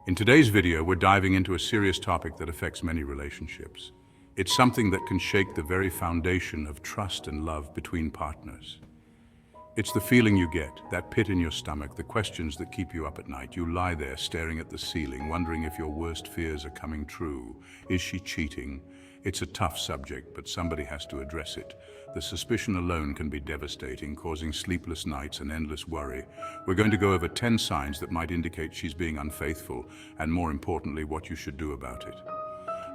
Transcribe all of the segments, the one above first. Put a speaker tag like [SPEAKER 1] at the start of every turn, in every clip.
[SPEAKER 1] In today's video, we're diving into a serious topic that affects many relationships. It's something that can shake the very foundation of trust and love between partners. It's the feeling you get, that pit in your stomach, the questions that keep you up at night. You lie there staring at the ceiling, wondering if your worst fears are coming true. Is she cheating? It's a tough subject, but somebody has to address it. The suspicion alone can be devastating, causing sleepless nights and endless worry. We're going to go over 10 signs that might indicate she's being unfaithful, and more importantly, what you should do about it.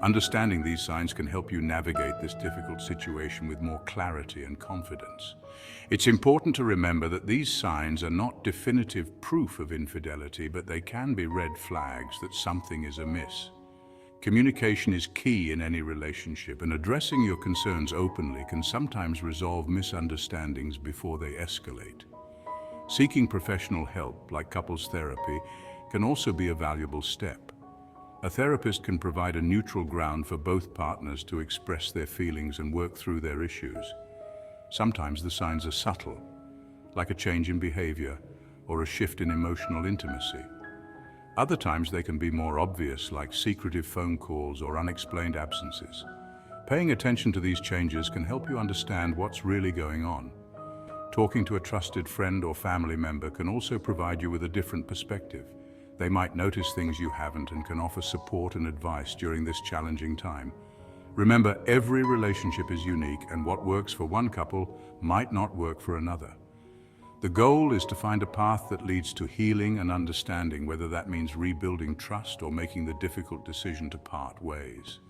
[SPEAKER 1] Understanding these signs can help you navigate this difficult situation with more clarity and confidence. It's important to remember that these signs are not definitive proof of infidelity, but they can be red flags that something is amiss. Communication is key in any relationship, and addressing your concerns openly can sometimes resolve misunderstandings before they escalate. Seeking professional help, like couples therapy, can also be a valuable step. A therapist can provide a neutral ground for both partners to express their feelings and work through their issues. Sometimes the signs are subtle, like a change in behavior or a shift in emotional intimacy. Other times they can be more obvious, like secretive phone calls or unexplained absences. Paying attention to these changes can help you understand what's really going on. Talking to a trusted friend or family member can also provide you with a different perspective. They might notice things you haven't and can offer support and advice during this challenging time. Remember, every relationship is unique, and what works for one couple might not work for another. The goal is to find a path that leads to healing and understanding, whether that means rebuilding trust or making the difficult decision to part ways.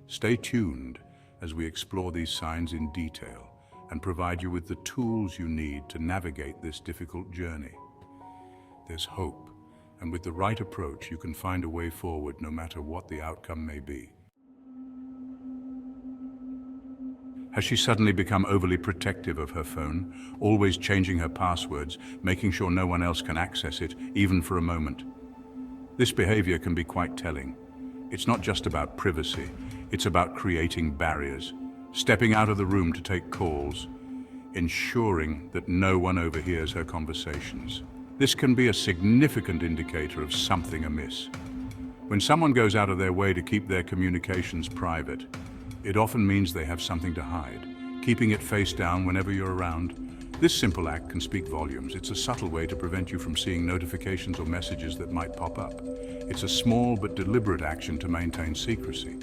[SPEAKER 1] Stay tuned as we explore these signs in detail and provide you with the tools you need to navigate this difficult journey. There's hope, and with the right approach, you can find a way forward no matter what the outcome may be. Has she suddenly become overly protective of her phone, always changing her passwords, making sure no one else can access it, even for a moment? This behavior can be quite telling. It's not just about privacy, it's about creating barriers, stepping out of the room to take calls, ensuring that no one overhears her conversations. This can be a significant indicator of something amiss. When someone goes out of their way to keep their communications private, it often means they have something to hide. Keeping it face down whenever you're around, this simple act can speak volumes. It's a subtle way to prevent you from seeing notifications or messages that might pop up. It's a small but deliberate action to maintain secrecy.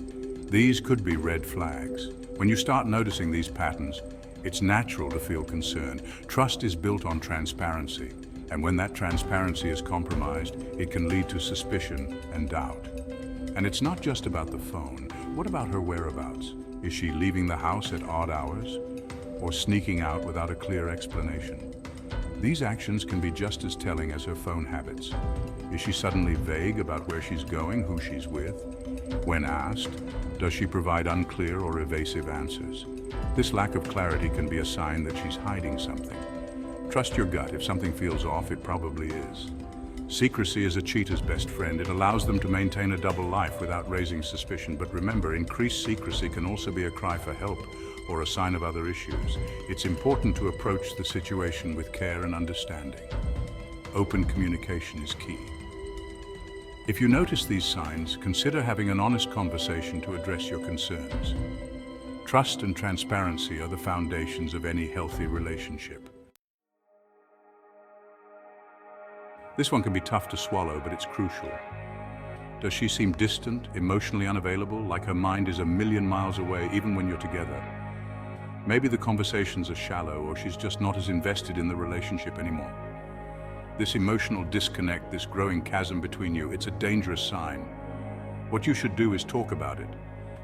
[SPEAKER 1] These could be red flags. When you start noticing these patterns, it's natural to feel concern. Trust is built on transparency, and when that transparency is compromised, it can lead to suspicion and doubt. And it's not just about the phone. What about her whereabouts? Is she leaving the house at odd hours or sneaking out without a clear explanation? These actions can be just as telling as her phone habits. Is she suddenly vague about where she's going, who she's with? When asked, does she provide unclear or evasive answers? This lack of clarity can be a sign that she's hiding something. Trust your gut. If something feels off, it probably is. Secrecy is a cheater's best friend. It allows them to maintain a double life without raising suspicion. But remember, increased secrecy can also be a cry for help or a sign of other issues. It's important to approach the situation with care and understanding. Open communication is key. If you notice these signs, consider having an honest conversation to address your concerns. Trust and transparency are the foundations of any healthy relationship. This one can be tough to swallow, but it's crucial. Does she seem distant, emotionally unavailable, like her mind is a million miles away even when you're together? Maybe the conversations are shallow, or she's just not as invested in the relationship anymore. This emotional disconnect, this growing chasm between you, it's a dangerous sign. What you should do is talk about it.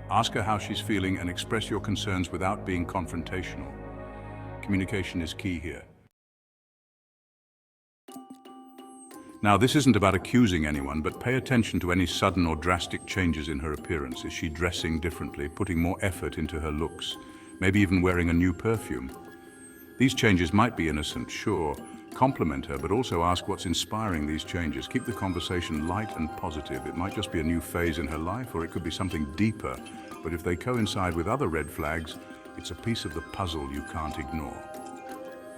[SPEAKER 1] Ask her how she's feeling and express your concerns without being confrontational. Communication is key here. Now, this isn't about accusing anyone, but pay attention to any sudden or drastic changes in her appearance. Is she dressing differently, putting more effort into her looks, maybe even wearing a new perfume? These changes might be innocent, sure. Compliment her, but also ask what's inspiring these changes. Keep the conversation light and positive. It might just be a new phase in her life, or it could be something deeper. But if they coincide with other red flags, it's a piece of the puzzle you can't ignore.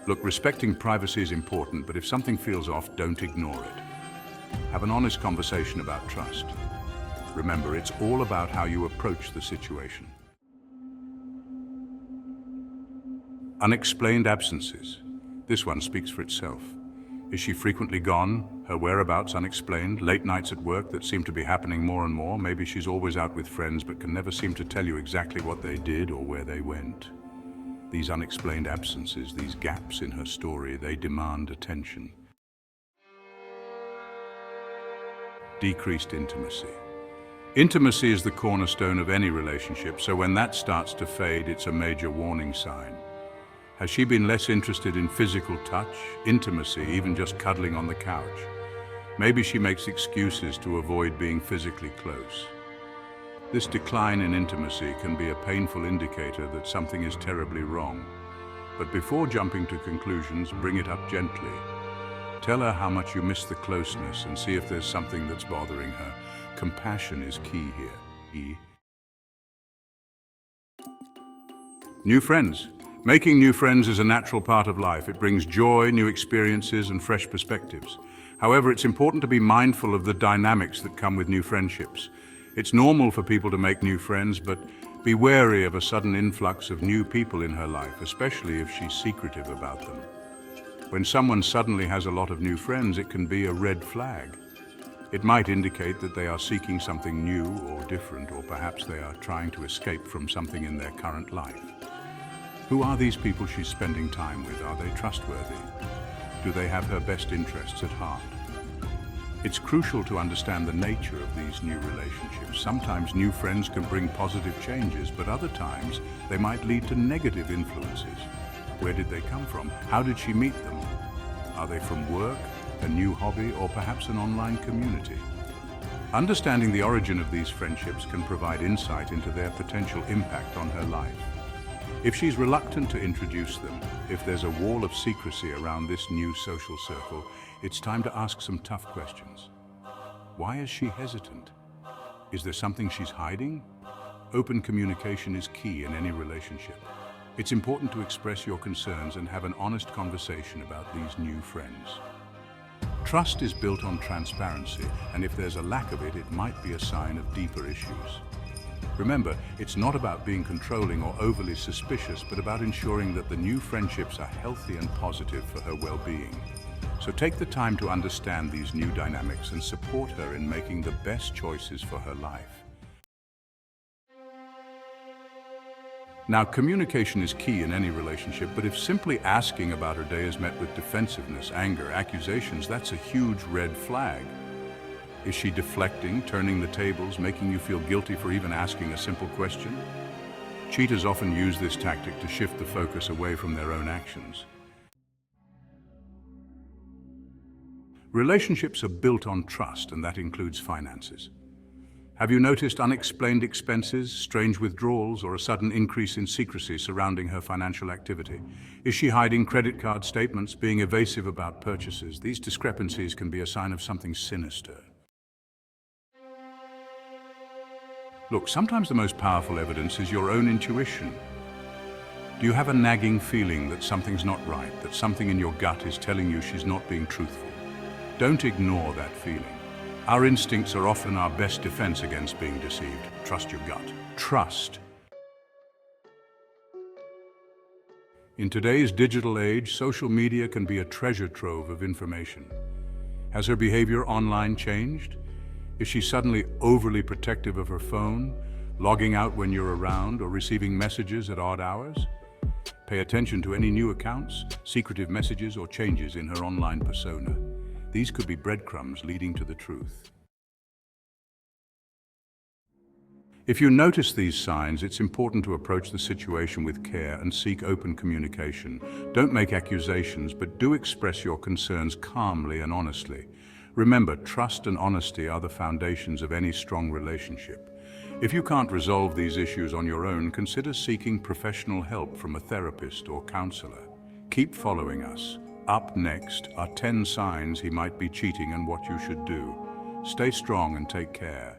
[SPEAKER 1] Look, respecting privacy is important, but if something feels off, don't ignore it. Have an honest conversation about trust. Remember, it's all about how you approach the situation. Unexplained absences. This one speaks for itself. Is she frequently gone? Her whereabouts unexplained? Late nights at work that seem to be happening more and more? Maybe she's always out with friends but can never seem to tell you exactly what they did or where they went. These unexplained absences, these gaps in her story, they demand attention. Decreased intimacy. Intimacy is the cornerstone of any relationship, so when that starts to fade, it's a major warning sign. Has she been less interested in physical touch, intimacy, even just cuddling on the couch? Maybe she makes excuses to avoid being physically close. This decline in intimacy can be a painful indicator that something is terribly wrong. But before jumping to conclusions, bring it up gently. Tell her how much you miss the closeness and see if there's something that's bothering her. Compassion is key here. New friends. Making new friends is a natural part of life. It brings joy, new experiences, and fresh perspectives. However, it's important to be mindful of the dynamics that come with new friendships. It's normal for people to make new friends, but be wary of a sudden influx of new people in her life, especially if she's secretive about them. When someone suddenly has a lot of new friends, it can be a red flag. It might indicate that they are seeking something new or different, or perhaps they are trying to escape from something in their current life. Who are these people she's spending time with? Are they trustworthy? Do they have her best interests at heart? It's crucial to understand the nature of these new relationships. Sometimes new friends can bring positive changes, but other times they might lead to negative influences. Where did they come from? How did she meet them? Are they from work, a new hobby, or perhaps an online community? Understanding the origin of these friendships can provide insight into their potential impact on her life. If she's reluctant to introduce them, if there's a wall of secrecy around this new social circle, it's time to ask some tough questions. Why is she hesitant? Is there something she's hiding? Open communication is key in any relationship. It's important to express your concerns and have an honest conversation about these new friends. Trust is built on transparency, and if there's a lack of it, it might be a sign of deeper issues. Remember, it's not about being controlling or overly suspicious, but about ensuring that the new friendships are healthy and positive for her well-being. So take the time to understand these new dynamics and support her in making the best choices for her life. Now, communication is key in any relationship, but if simply asking about her day is met with defensiveness, anger, accusations, that's a huge red flag. Is she deflecting, turning the tables, making you feel guilty for even asking a simple question? Cheaters often use this tactic to shift the focus away from their own actions. Relationships are built on trust, and that includes finances. Have you noticed unexplained expenses, strange withdrawals, or a sudden increase in secrecy surrounding her financial activity? Is she hiding credit card statements, being evasive about purchases? These discrepancies can be a sign of something sinister. Look, sometimes the most powerful evidence is your own intuition. Do you have a nagging feeling that something's not right, that something in your gut is telling you she's not being truthful? Don't ignore that feeling. Our instincts are often our best defense against being deceived. Trust your gut. Trust. In today's digital age, social media can be a treasure trove of information. Has her behavior online changed? Is she suddenly overly protective of her phone, logging out when you're around, or receiving messages at odd hours? Pay attention to any new accounts, secretive messages, or changes in her online persona. These could be breadcrumbs leading to the truth. If you notice these signs, it's important to approach the situation with care and seek open communication. Don't make accusations, but do express your concerns calmly and honestly. Remember, trust and honesty are the foundations of any strong relationship. If you can't resolve these issues on your own, consider seeking professional help from a therapist or counselor. Keep following us. Up next are 10 signs he might be cheating and what you should do. Stay strong and take care.